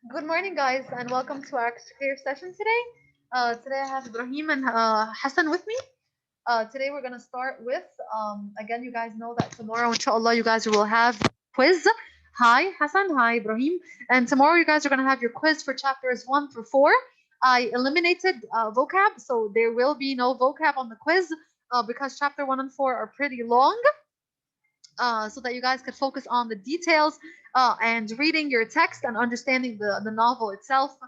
Good morning, guys, and welcome to our career session today. Today I have Ibrahim and Hassan with me. Today we're gonna start with again. You guys know that tomorrow, inshallah, you guys will have quiz. Hi, Hassan. Hi, Ibrahim. And tomorrow you guys are gonna have your quiz for chapters 1 through 4. I eliminated vocab, so there will be no vocab on the quiz because chapter 1 and 4 are pretty long, so that you guys could focus on the details and reading your text and understanding the novel itself.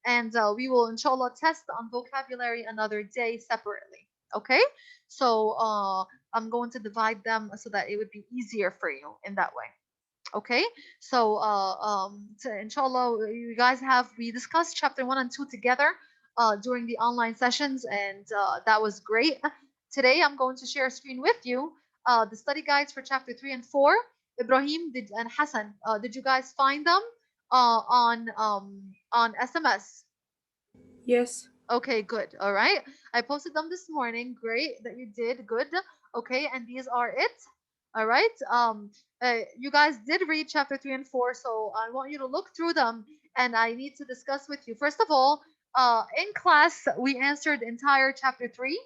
And we will, inshallah, test on vocabulary another day separately. Okay? So I'm going to divide them so that it would be easier for you in that way. Okay, so inshallah, you guys have we discussed chapter 1 and 2 together during the online sessions, and that was great. Today, I'm going to share a screen with you the study guides for chapter 3 and 4. Ibrahim did and Hassan, did you guys find them on SMS? Yes. Okay, good. All right, I posted them this morning. Great that you did. Good. Okay, and these are it. All right. You guys did read chapter 3 and 4, so I want you to look through them, and I need to discuss with you. First of all, in class we answered the entire chapter 3,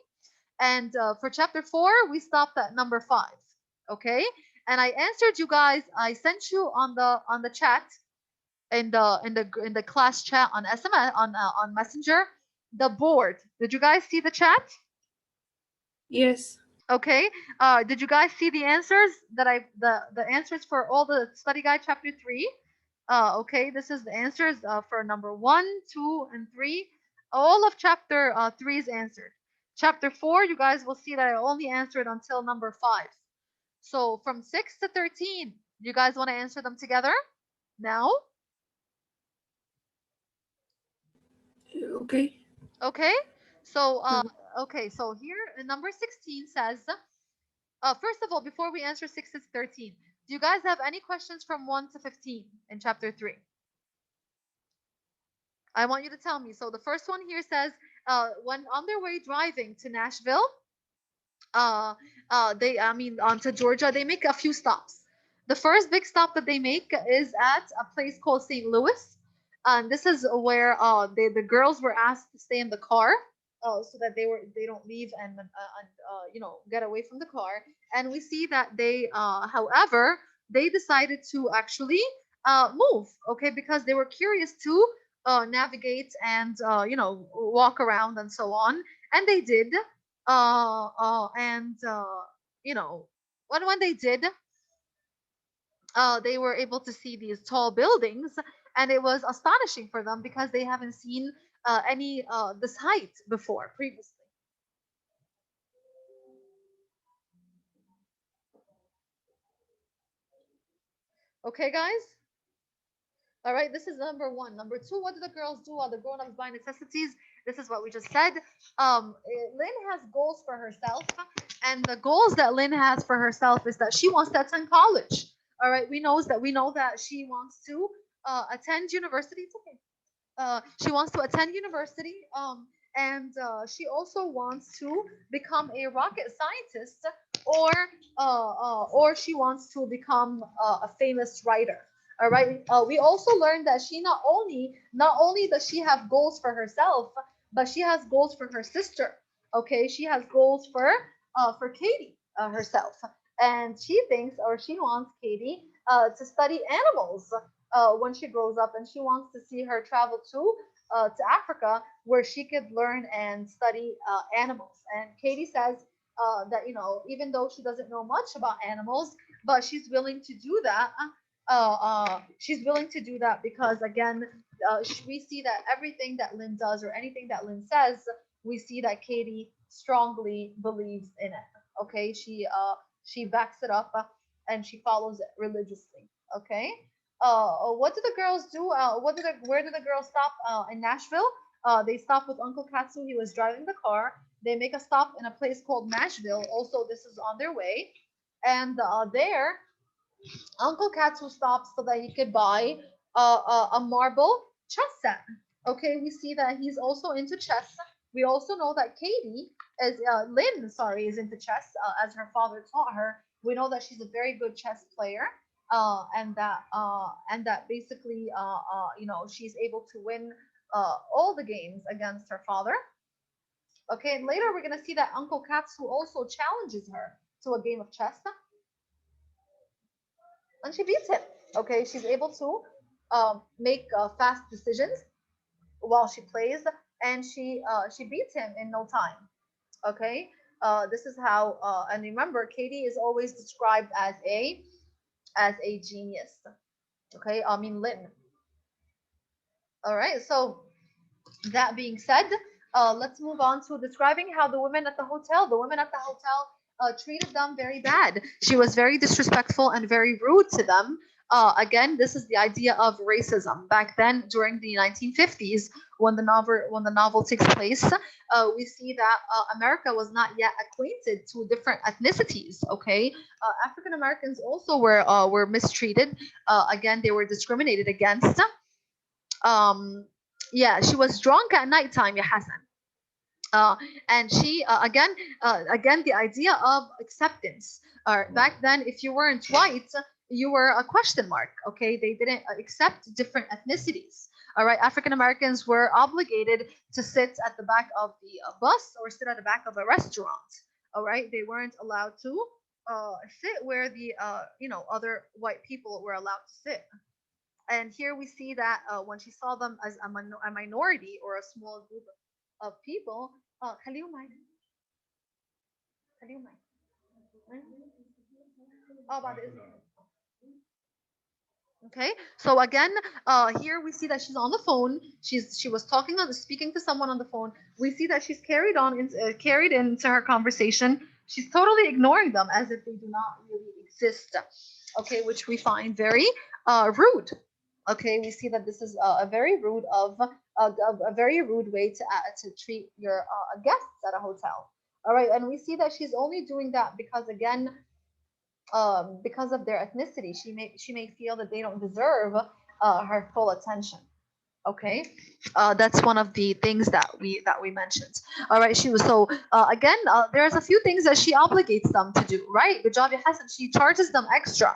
and for chapter 4 we stopped at number 5. Okay, and I answered you guys. I sent you on the chat in the class chat on SMS on Messenger the board. Did you guys see the chat? Yes. Okay. Did you guys see the answers that the answers for all the study guide chapter 3? Okay, this is the answers for number 1, 2, and 3. All of chapter 3 is answered. Chapter 4, you guys will see that I only answered until number 5. So from 6 to 13, you guys want to answer them together now? Okay. Okay. So Uh, here number 16 says, first of all, before we answer 6 to 13, do you guys have any questions from 1 to 15 in chapter 3? I want you to tell me. So the first one here says, when on their way driving to Nashville, uh, onto Georgia, they make a few stops. The first big stop that they make is at a place called St. Louis. And this is where the girls were asked to stay in the car, so that they don't leave and get away from the car. And we see that however, they decided to actually move, okay, because they were curious to navigate and walk around and so on, and they did. And you know when they did, they were able to see these tall buildings, and it was astonishing for them because they haven't seen any this height before previously. Okay, guys. All right, this is number 1. Number 2, what do the girls do while the grown-ups buy necessities? This is what we just said. Lynn has goals for herself, and the goals that Lynn has for herself is that she wants to attend college. All right, we know that she wants to attend university. It's okay. She wants to attend university, and she also wants to become a rocket scientist, or or she wants to become a famous writer. All right. We also learned that she not only does she have goals for herself, but she has goals for her sister. Okay, she has goals for Katie herself, and she thinks, or she wants Katie to study animals when she grows up, and she wants to see her travel to Africa, where she could learn and study animals. And Katie says that even though she doesn't know much about animals, but she's willing to do that. She's willing to do that because, again, we see that everything that Lynn does, or anything that Lynn says, we see that Katie strongly believes in it. Okay, she backs it up, and she follows it religiously. Okay. What do the girls do? Where did the girls stop in Nashville? They stopped with Uncle Katsu. He was driving the car. They make a stop in a place called Nashville. Also, this is on their way, and there Uncle Katsu stops so that he could buy a marble chess set. Okay, we see that he's also into chess. We also know that Lynn, sorry, is into chess, as her father taught her. We know that she's a very good chess player. and that basically she's able to win all the games against her father. Okay, and later we're gonna see that Uncle Katsu also challenges her to a game of chess, and she beats him. Okay, she's able to make fast decisions while she plays, and she beats him in no time. Okay, this is how. And remember, Katie is always described as a genius. Okay, I mean Lynn. All right, so that being said, let's move on to describing how the women at the hotel treated them very bad. She was very disrespectful and very rude to them. Again, this is the idea of racism. Back then, during the 1950s, when the novel takes place, we see that America was not yet acquainted to different ethnicities. Okay, African Americans also were mistreated. Again, they were discriminated against. um yeah, she was drunk at nighttime, ya Hassan. uh and she again, the idea of acceptance. Back then, if you weren't white, you were a question mark. Okay, they didn't accept different ethnicities. All right, African Americans were obligated to sit at the back of the bus or sit at the back of a restaurant. All right, they weren't allowed to sit where the other white people were allowed to sit. And here we see that when she saw them as a minority or a small group of people, خليهم معانا. خليهم معانا. اه بعد إذنك. Okay, so again, here we see that she's on the phone. She was speaking to someone on the phone. We see that she's carried into her conversation. She's totally ignoring them as if they do not really exist. Okay, which we find very rude. Okay, we see that this is a very rude a very rude way to treat your guests at a hotel. All right, and we see that she's only doing that because again, because of their ethnicity. She may feel that they don't deserve her full attention. Okay, that's one of the things that we mentioned. All right, she was so again. There's a few things that she obligates them to do. Right, good job, Hassan. She charges them extra.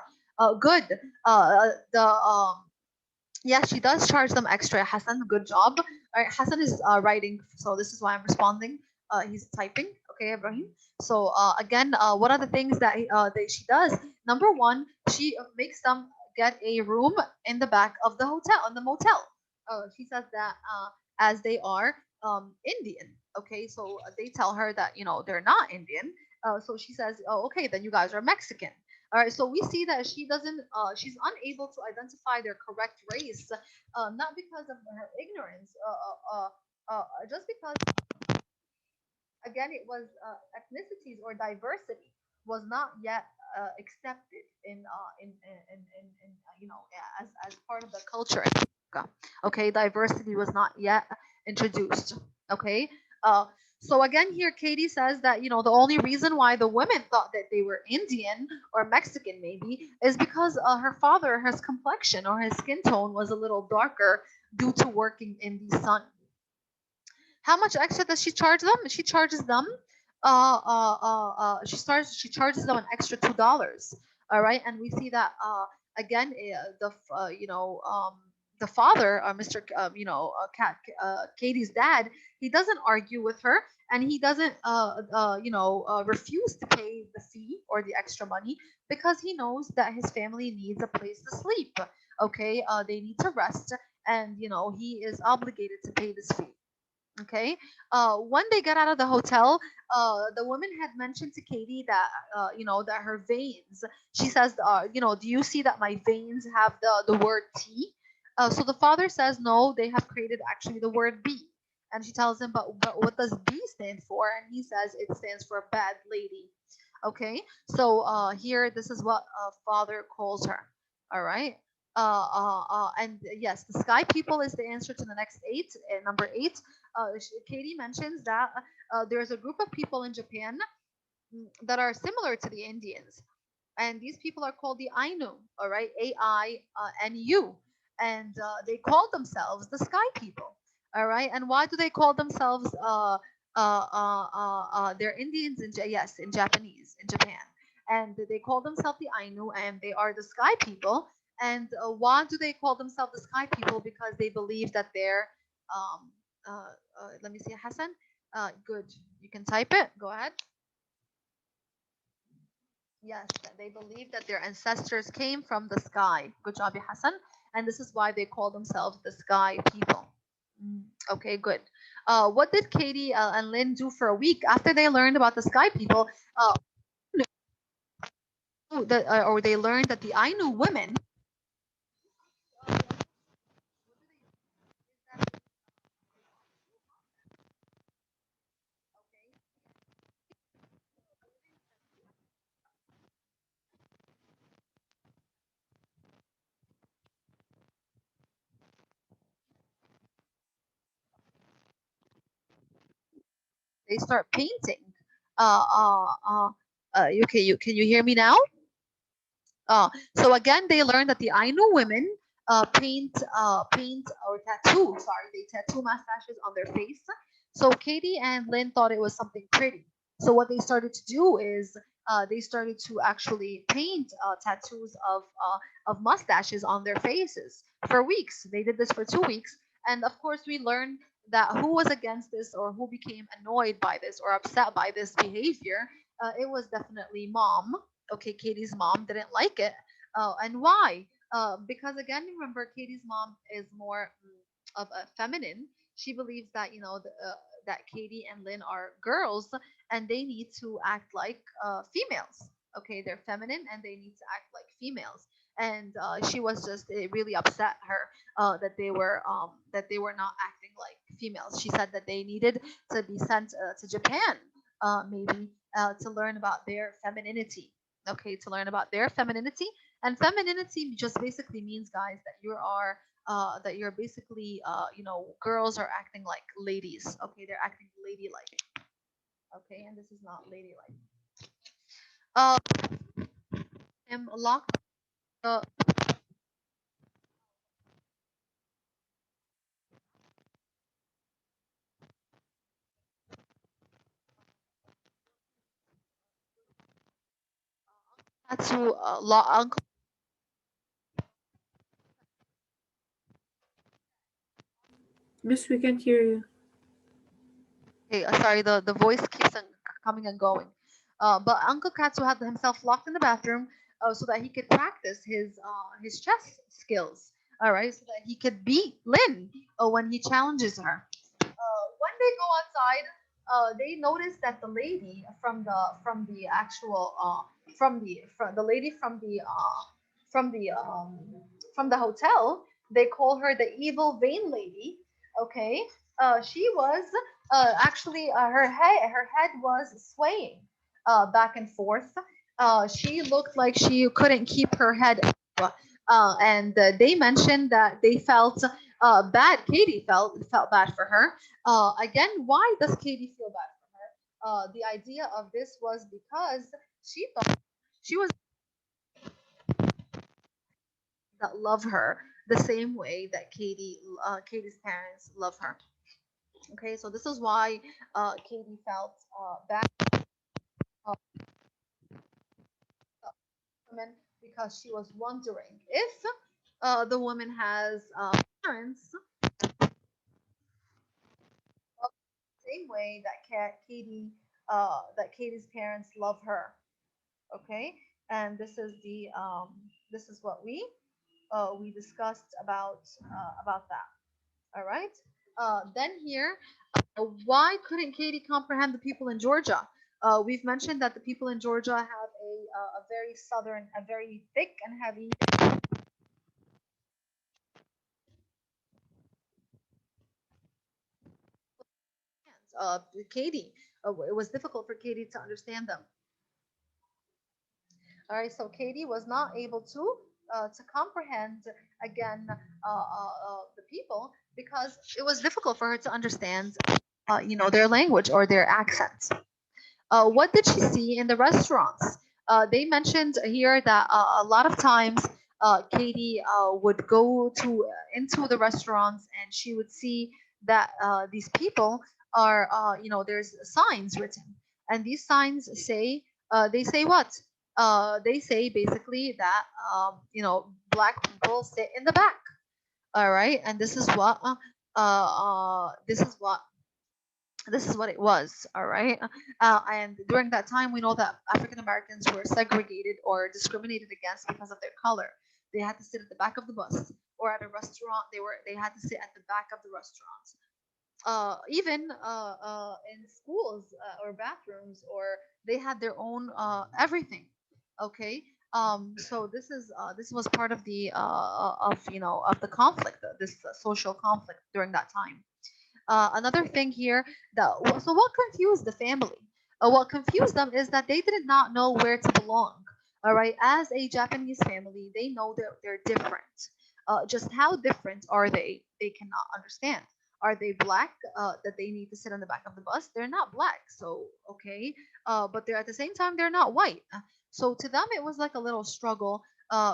Good. The Yeah, she does charge them extra. Hassan, good job. All right, Hassan is writing, so this is why I'm responding. He's typing. Okay, Ibrahim. So again, what are the things that she does? Number one, she makes them get a room in the back of the hotel, in the motel. She says that as they are Indian. Okay, so they tell her that they're not Indian. So she says, oh, okay, then you guys are Mexican. All right, so we see that she's unable to identify their correct race, not because of her ignorance, just because again it was ethnicities or diversity was not yet accepted as part of the culture in America. Okay, diversity was not yet introduced. Okay, uh, so again here Katie says that the only reason why the women thought that they were Indian or Mexican maybe is because his complexion or his skin tone was a little darker due to working in the sun. How much extra does she charge them? She charges them. She charges them an extra $2. All right, and we see that again. The father, Mr. Katie's dad, he doesn't argue with her, and he doesn't refuse to pay the fee or the extra money because he knows that his family needs a place to sleep. Okay, they need to rest, and he is obligated to pay this fee. Okay. When they got out of the hotel, the woman had mentioned to Katie that that her veins. She says, do you see that my veins have the word T? So the father says no, they have created actually the word B. And she tells him, but what does B stand for? And he says it stands for bad lady. Okay. So here, this is what father calls her. All right. And yes, the sky people is the answer to the next eight. Number eight, Katie mentions that there's a group of people in Japan that are similar to the Indians, and these people are called the Ainu. All right, AINU, and they call themselves the Sky People. All right, and why do they call themselves? They're Indians in Japanese in Japan, and they call themselves the Ainu, and they are the sky people. And why do they call themselves the sky people? Because they believe that they're um, let me see, Hassan. Good. You can type it. Go ahead. Yes, they believe that their ancestors came from the sky. Good job, ya Hassan. And this is why they call themselves the sky people. Mm, okay, good. What did Katie and Lynn do for a week after they learned about the sky people? Uh, or they learned that the Ainu women, they start painting. Uh, uh, uh, okay, can you hear me now? So again, they learned that the Ainu women paint or tattoo. Sorry, they tattoo mustaches on their face. So Katie and Lynn thought it was something pretty. So what they started to do is they started to actually paint tattoos of mustaches on their faces for weeks. They did this for 2 weeks, and of course, we learned that who was against this or who became annoyed by this or upset by this behavior. It was definitely mom. Okay, Katie's mom didn't like it. And why? Because again, remember, Katie's mom is more of a feminine. She believes that that Katie and Lynn are girls and they need to act like females. Okay, they're feminine and they need to act like females. And she was just it really upset her that they were not acting like females. She said that they needed to be sent to Japan, maybe to learn about their femininity. Okay, to learn about their femininity. And femininity just basically means, guys, that you're basically girls are acting like ladies. Okay, they're acting ladylike. Okay, and this is not ladylike. uh him locked the tattoo uncle. Miss, we can't hear you. Hey, sorry, the voice keeps on coming and going. But Uncle Katsu had himself locked in the bathroom so that he could practice his chess skills. All right, so that he could beat Lynn when he challenges her. When they go outside, they notice that the lady from the actual from the lady from the um, from the hotel. They call her the evil vain lady. Okay, she was actually her head was swaying back and forth. She looked like she couldn't keep her head up. And they mentioned that they felt bad. Katie felt bad for her. Again, why does Katie feel bad for her? The idea of this was because she thought she was that love her the same way that Katie's parents love her. Okay, so this is why Katie felt bad for the woman because she was wondering if the woman has parents the same way that that Katie's parents love her. Okay, and this is what we discussed about that. All right. Then here, why couldn't Katie comprehend the people in Georgia? We've mentioned that the people in Georgia have a very southern, a very thick and heavy. Katie, it was difficult for Katie to understand them. All right, so Katie was not able to comprehend again the people because it was difficult for her to understand, their language or their accents. What did she see in the restaurants? They mentioned here that a lot of times Katie would go to into the restaurants and she would see that these people are, there's signs written, and these signs say, they say what? They say basically that black people sit in the back. All right, and this is what it was. All right, and during that time, we know that African Americans were segregated or discriminated against because of their color. They had to sit at the back of the bus, or at a restaurant. They had to sit at the back of the restaurant. Even in schools or bathrooms, or they had their own everything. Okay. So this was part of the of the conflict, this social conflict during that time. Another thing here that so what confused the family? What confused them is that they did not know where to belong. All right, as a Japanese family, they know that they're different. Just how different are they? They cannot understand. Are they black? That they need to sit on the back of the bus? They're not black, so okay. But they're at the same time they're not white. So to them it was like a little struggle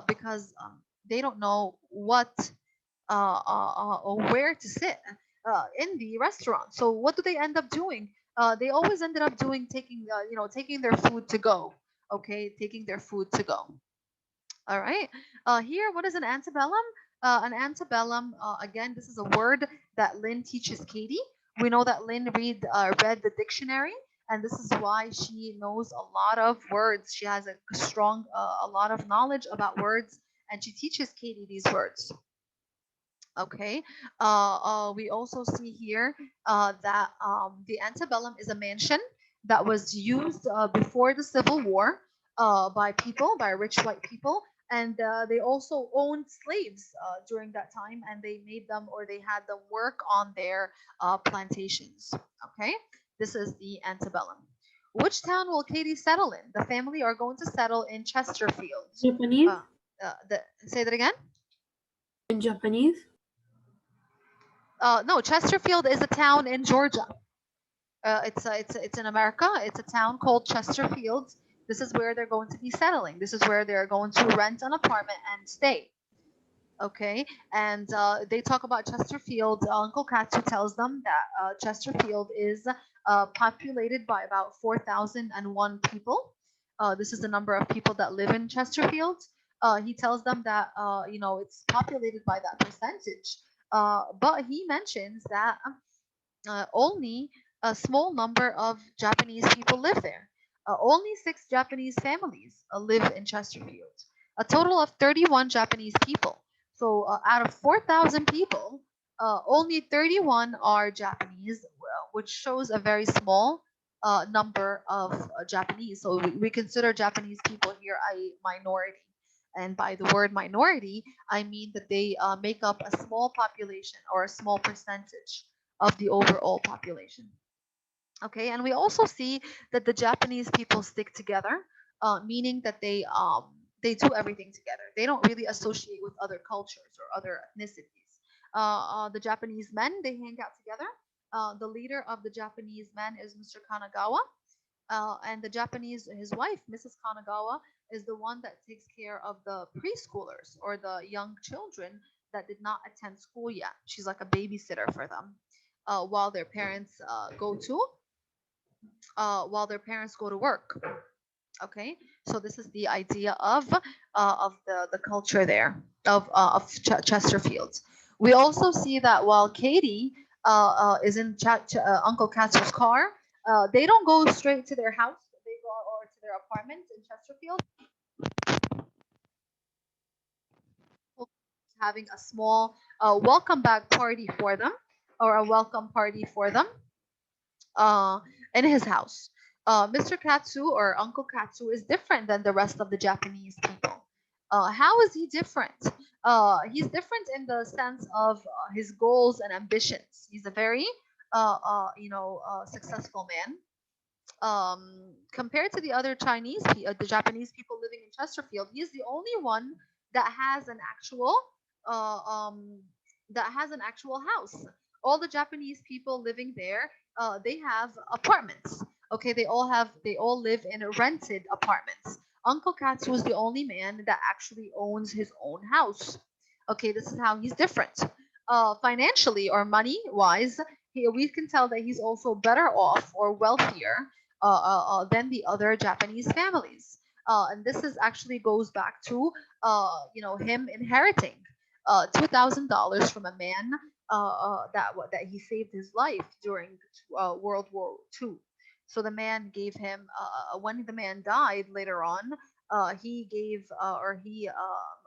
because they don't know what where to sit in the restaurant. So what do they end up doing? They always ended up doing taking their food to go. Okay, taking their food to go. All right. Here, what is an antebellum? An antebellum, again, this is a word that Lynn teaches Katie. We know that Lynn read the dictionary, and this is why she knows a lot of words. She has a lot of knowledge about words, and she teaches Katie these words. Okay. We also see here that the antebellum is a mansion that was used before the Civil War by rich white people. And they also owned slaves during that time, and they made them or they had them work on their plantations. Okay. This is the antebellum. Which town will Katie settle in? The family are going to settle in Chesterfield. Japanese? Say that again? In Japanese? No, Chesterfield is a town in Georgia. It's in America. It's a town called Chesterfield. This is where they're going to be settling. This is where they're going to rent an apartment and stay. Okay, and they talk about Chesterfield. Uncle Katsu tells them that Chesterfield is populated by about 4,001 people. This is the number of people that live in Chesterfield. He tells them that it's populated by that percentage. But he mentions that only a small number of Japanese people live there. Only 6 Japanese families live in Chesterfield. A total of 31 Japanese people. So out of 4,000 people, only 31 are Japanese, which shows a very small number of Japanese. So we consider Japanese people here a minority. And by the word minority, I mean that they make up a small population or a small percentage of the overall population. Okay, and we also see that the Japanese people stick together, meaning that they do everything together. They don't really associate with other cultures or other ethnicities. The Japanese men, they hang out together. The leader of the Japanese men is Mr. Kanagawa, and his wife, Mrs. Kanagawa, is the one that takes care of the preschoolers or the young children that did not attend school yet. She's like a babysitter for them, while their parents go to work. Okay, so this is the idea of the culture there of Chesterfield. We also see that while Katie is in Uncle Katsu's car, they don't go straight to their house. They go or to their apartment in Chesterfield, having a small welcome back party for them, or a welcome party for them uh, in his house. Mr. Katsu or Uncle Katsu is different than the rest of the Japanese people. How is he different? He's different in the sense of his goals and ambitions. He's a very, successful man. Compared to the other the Japanese people living in Chesterfield, he's the only one that has an actual, uh, um, house. All the Japanese people living there, they have apartments. Okay, they all live in rented apartments. Uncle Katsu is the only man that actually owns his own house. Okay, this is how he's different. Financially or money wise, we can tell that he's also better off or wealthier than the other Japanese families. And this is actually goes back to him inheriting $2,000 from a man that he saved his life during World War II. So the man gave him when the man died later on. He gave or he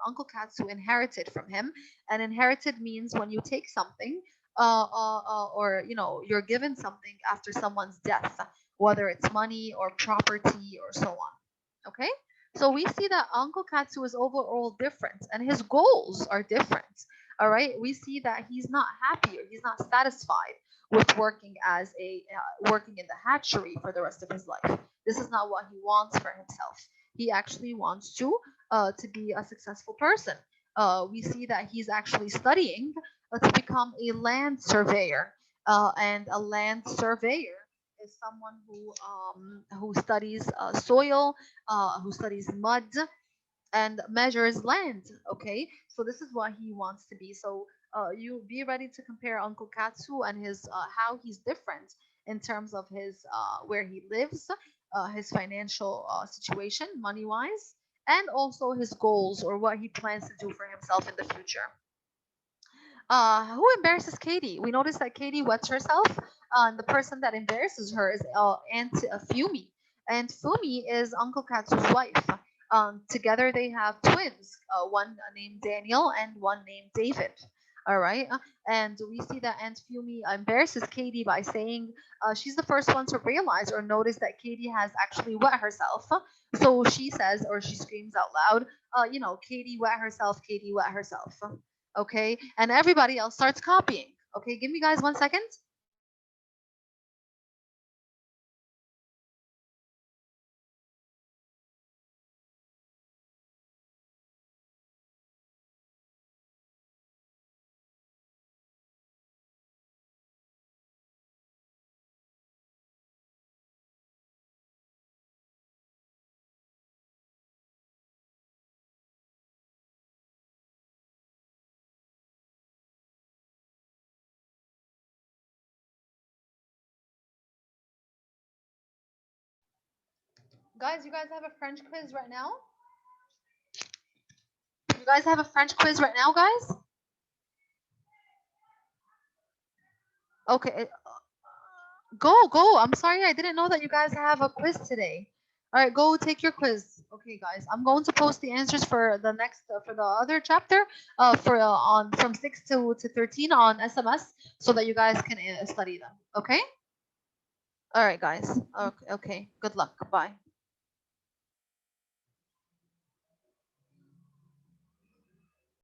Uncle Katsu inherited from him, and inherited means when you take something or you're given something after someone's death, whether it's money or property or so on. Okay, so we see that Uncle Katsu is overall different, and his goals are different. All right, we see that he's not happy or he's not satisfied with working in the hatchery for the rest of his life. This is not what he wants for himself. He actually wants to be a successful person. We see that he's actually studying to become a land surveyor. And a land surveyor is someone who studies soil, who studies mud, and measures land. Okay, so this is what he wants to be. So you be ready to compare Uncle Katsu and his how he's different in terms of his where he lives, his financial situation, money wise, and also his goals or what he plans to do for himself in the future. Who embarrasses Katie? We notice that Katie wets herself. And the person that embarrasses her is Aunt Fumi. And Fumi is Uncle Katsu's wife. Together they have twins, one named Daniel and one named David. All right. And we see that Aunt Fumi embarrasses Katie by saying she's the first one to realize or notice that Katie has actually wet herself. So she says, or she screams out loud, Katie wet herself, Katie wet herself. Okay, and everybody else starts copying. Okay, give me guys 1 second. Guys, you guys have a French quiz right now? You guys have a French quiz right now, guys? Okay, go. I'm sorry, I didn't know that you guys have a quiz today. All right, go take your quiz. Okay, guys, I'm going to post the answers for the next for the other chapter, for on from 6 to 13 on SMS, so that you guys can study them. Okay. All right, guys. Okay. Good luck. Bye.